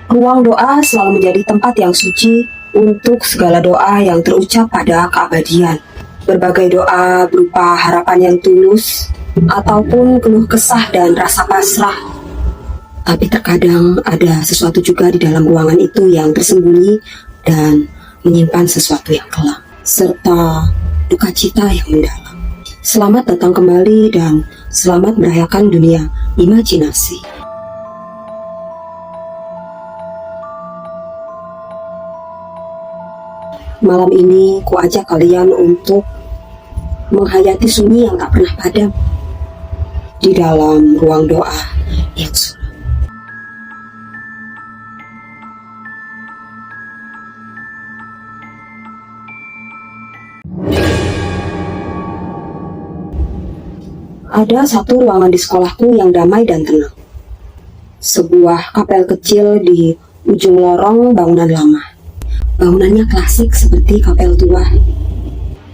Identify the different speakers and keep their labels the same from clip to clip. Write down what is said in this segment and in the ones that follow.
Speaker 1: Ruang doa selalu menjadi tempat yang suci untuk segala doa yang terucap pada keabadian. Berbagai doa berupa harapan yang tulus ataupun keluh kesah dan rasa pasrah. Tapi terkadang ada sesuatu juga di dalam ruangan itu yang tersembunyi dan menyimpan sesuatu yang kelam, serta duka cita yang mendalam. Selamat datang kembali dan selamat merayakan dunia imajinasi. Malam ini ku ajak kalian untuk menghayati sunyi yang tak pernah padam di dalam ruang doa yang suram. Ada satu ruangan di sekolahku yang damai dan tenang. Sebuah kapel kecil di ujung lorong bangunan lama. Bangunannya klasik seperti kapel tua,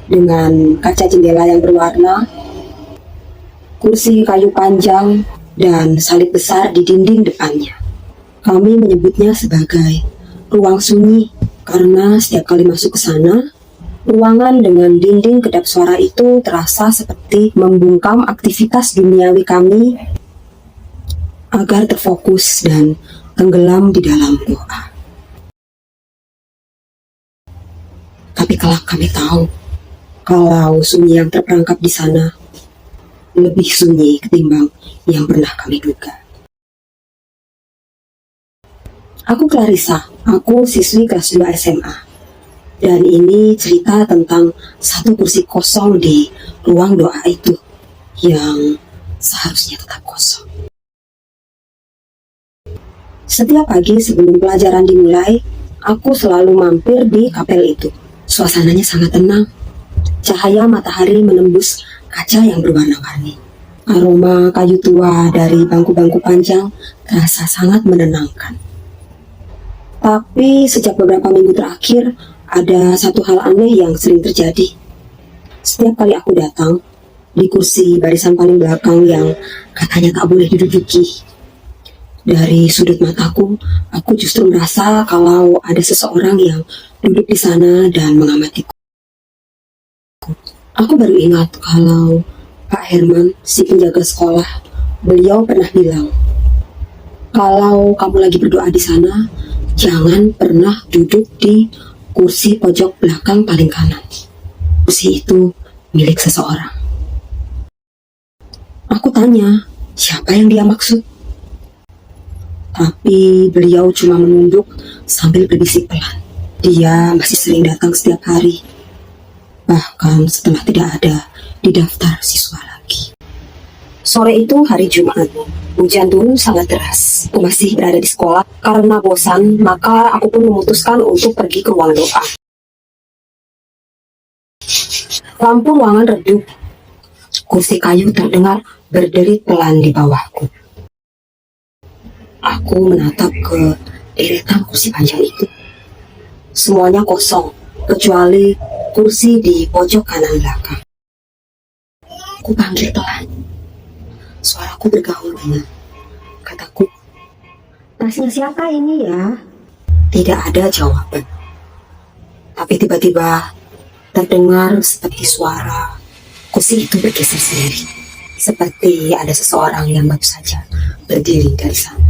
Speaker 1: dengan kaca jendela yang berwarna, kursi kayu panjang, dan salib besar di dinding depannya. Kami menyebutnya sebagai ruang sunyi karena setiap kali masuk ke sana, ruangan dengan dinding kedap suara itu terasa seperti membungkam aktivitas duniawi kami agar terfokus dan tenggelam di dalam doa. Tapi kelak kami tahu kalau sunyi yang terperangkap di sana lebih sunyi ketimbang yang pernah kami duga. Aku Clarissa, aku siswi kelas 2 SMA. Dan ini cerita tentang satu kursi kosong di ruang doa itu yang seharusnya tetap kosong. Setiap pagi sebelum pelajaran dimulai, aku selalu mampir di kapel itu. Suasananya sangat tenang. Cahaya matahari menembus kaca yang berwarna-warni. Aroma kayu tua dari bangku-bangku panjang terasa sangat menenangkan. Tapi sejak beberapa minggu terakhir, ada satu hal aneh yang sering terjadi. Setiap kali aku datang, di kursi barisan paling belakang yang katanya tak boleh diduduki, dari sudut mataku, aku justru merasa kalau ada seseorang yang duduk di sana dan mengamatiku. Aku baru ingat kalau Pak Herman, si penjaga sekolah, beliau pernah bilang, kalau kamu lagi berdoa di sana, jangan pernah duduk di kursi pojok belakang paling kanan. Kursi itu milik seseorang. Aku tanya, siapa yang dia maksud? Tapi beliau cuma menunduk sambil berbisik pelan. Dia masih sering datang setiap hari, bahkan setelah tidak ada di daftar siswa lagi. Sore itu hari Jumat. Hujan turun sangat deras. Aku masih berada di sekolah. Karena bosan, maka aku pun memutuskan untuk pergi ke ruang doa. Lampu ruangan redup. Kursi kayu terdengar berderit pelan di bawahku. Aku menatap ke deretan kursi panjang itu. Semuanya kosong, kecuali kursi di pojok kanan belakang. Aku panggil pelan. Suaraku bergaul dengan, kataku, nasinya siapa ini ya? Tidak ada jawaban. Tapi tiba-tiba terdengar seperti suara kursi itu bergeser sendiri. Seperti ada seseorang yang baru saja berdiri dari sana.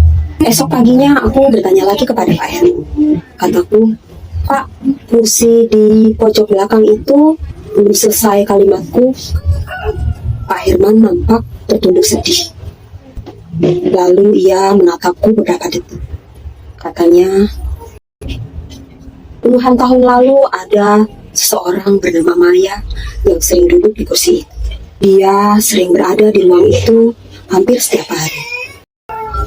Speaker 1: Esok paginya aku bertanya lagi kepada Pak Heru. Kataku, Pak, kursi di pojok belakang itu belum selesai kalimatku. Pak Herman nampak tertunduk sedih. Lalu ia menatapku beberapa detik. Katanya, puluhan tahun lalu ada seseorang bernama Maya yang sering duduk di kursi itu. Dia sering berada di ruang itu hampir setiap hari.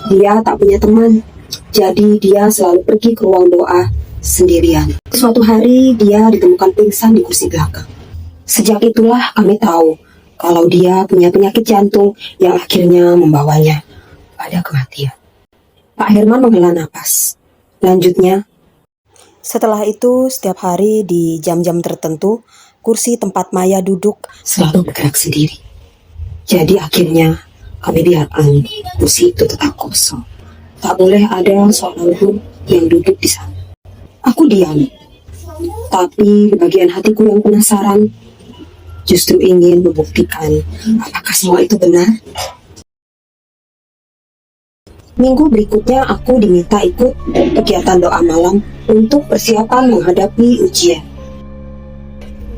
Speaker 1: Dia tak punya teman, jadi dia selalu pergi ke ruang doa sendirian. Suatu hari dia ditemukan pingsan di kursi belakang. Sejak itulah kami tahu kalau dia punya penyakit jantung yang akhirnya membawanya pada kematian. Pak Herman menghela napas. Lanjutnya, setelah itu setiap hari di jam-jam tertentu, kursi tempat Maya duduk selalu bergerak sendiri. Jadi akhirnya kami biarkan kursi itu tetap kosong. tak boleh ada seorang pun yang duduk di sana. Aku diam, tapi bagian hatiku yang penasaran justru ingin membuktikan apakah semua itu benar. Minggu berikutnya aku diminta ikut kegiatan doa malam untuk persiapan menghadapi ujian.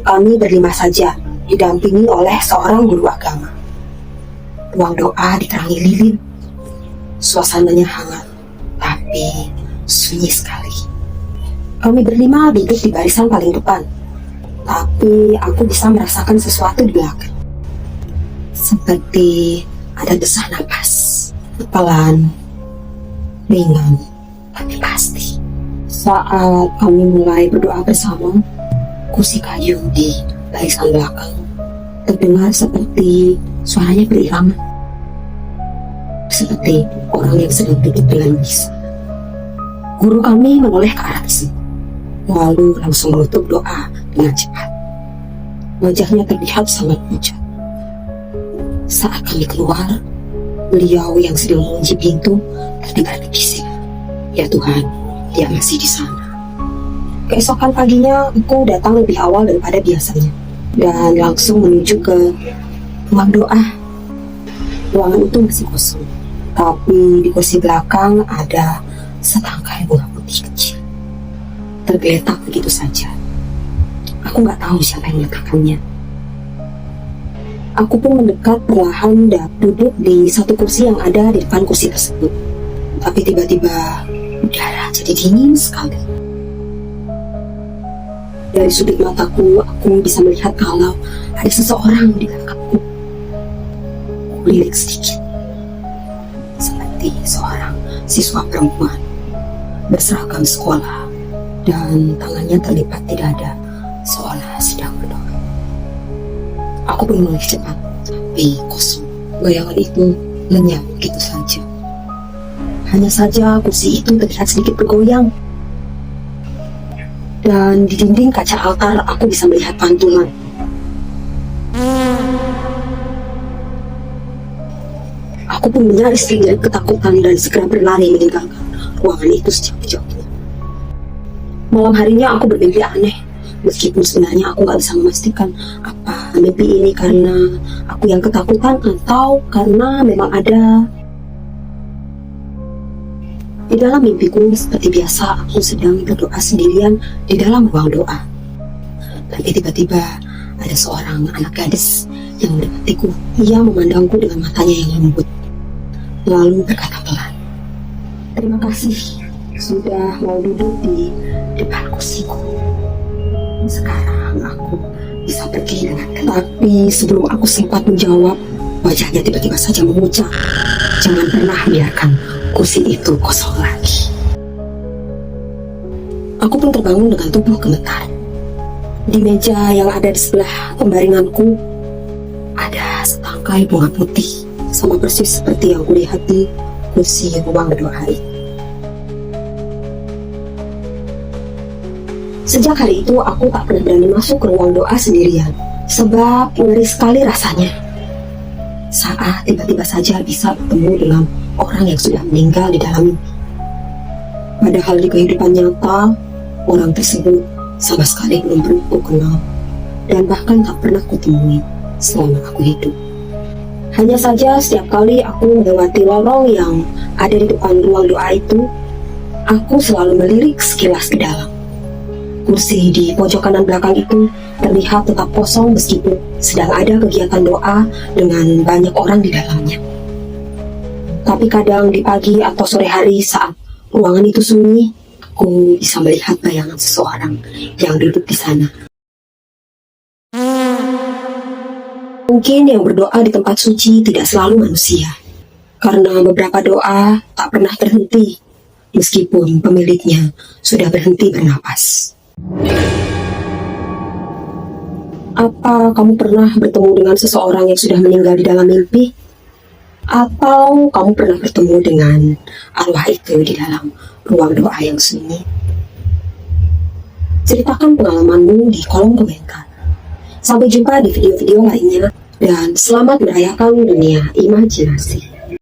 Speaker 1: Kami berlima saja, didampingi oleh seorang guru agama. Ruang doa diterangi lilin. Suasananya hangat, tapi sunyi sekali. Kami berlima duduk di barisan paling depan, tapi aku bisa merasakan sesuatu di belakang. Seperti ada desah napas, pelan, ringan, tapi pasti. Saat kami mulai berdoa bersama, kursi kayu di barisan belakang terdengar seperti suaranya berirangan, seperti orang yang sedang duduk dengan bisa. Guru kami menoleh ke arah tersebut, lalu langsung menutup doa dengan cepat. Wajahnya terlihat sangat pucat. Saat kami keluar, beliau yang sedang mengunci pintu terdengar berbisik, "Ya Tuhan, dia masih di sana." Keesokan paginya, aku datang lebih awal daripada biasanya dan langsung menuju ke ruang doa. Ruangan itu masih kosong, tapi di kursi belakang ada setangkai bunga putih kecil, tergeletak begitu saja. Aku nggak tahu siapa yang meletakkannya. Aku pun mendekat perlahan dan duduk di satu kursi yang ada di depan kursi tersebut. Tapi tiba-tiba udara jadi dingin sekali. Dari sudut mataku, aku bisa melihat kalau ada seseorang di belakangku. Kulirik sedikit, seperti seorang siswa perempuan berseragam sekolah dan tangannya terlipat di dada seolah sedang berdoa. Aku pun menoleh cepat, tapi kosong. Bayangan itu lenyap begitu saja. Hanya saja kursi itu terlihat sedikit bergoyang. Dan di dinding kaca altar aku bisa melihat pantulan. Aku pun menyaris dari ketakutan dan segera berlari meninggalkan ruangan itu sejauh-jauhnya. Malam harinya aku bermimpi aneh, meskipun sebenarnya aku gak bisa memastikan apa mimpi ini karena aku yang ketakutan atau karena memang ada. Di dalam mimpiku, seperti biasa, aku sedang berdoa sendirian di dalam ruang doa. Tapi tiba-tiba ada seorang anak gadis yang mendekatiku. Ia memandangku dengan matanya yang lembut, lalu berkata pelan, "Terima kasih sudah mau duduk di depan kursiku. Sekarang aku bisa pergi dengan tenang." Tapi sebelum aku sempat menjawab, wajahnya tiba-tiba saja mengucap, "Jangan pernah biarkan kursi itu kosong lagi." Aku pun terbangun dengan tubuh gemetar. Di meja yang ada di sebelah pembaringanku ada setangkai bunga putih, sama persis seperti yang kulihat di kursi ruang berdoa itu. Sejak hari itu aku tak pernah berani masuk ke ruang doa sendirian, sebab ngeri sekali rasanya saat tiba-tiba saja bisa bertemu dengan orang yang sudah meninggal di dalam mimpi. Padahal di kehidupan nyata, orang tersebut sama sekali belum pernah aku kenal dan bahkan tak pernah kutemui selama aku hidup. Hanya saja setiap kali aku melewati lorong yang ada di depan ruang doa itu, aku selalu melirik sekilas ke dalam. Kursi di pojok kanan belakang itu terlihat tetap kosong meskipun sedang ada kegiatan doa dengan banyak orang di dalamnya. Tapi kadang di pagi atau sore hari saat ruangan itu sunyi, aku bisa melihat bayangan seseorang yang duduk di sana. Mungkin yang berdoa di tempat suci tidak selalu manusia, karena beberapa doa tak pernah terhenti meskipun pemiliknya sudah berhenti bernapas. Apa kamu pernah bertemu dengan seseorang yang sudah meninggal di dalam mimpi? Atau kamu pernah bertemu dengan arwah itu di dalam ruang doa yang sunyi? Ceritakan pengalamanmu di kolom komentar. Sampai jumpa di video-video lainnya dan selamat merayakan dunia imajinasi.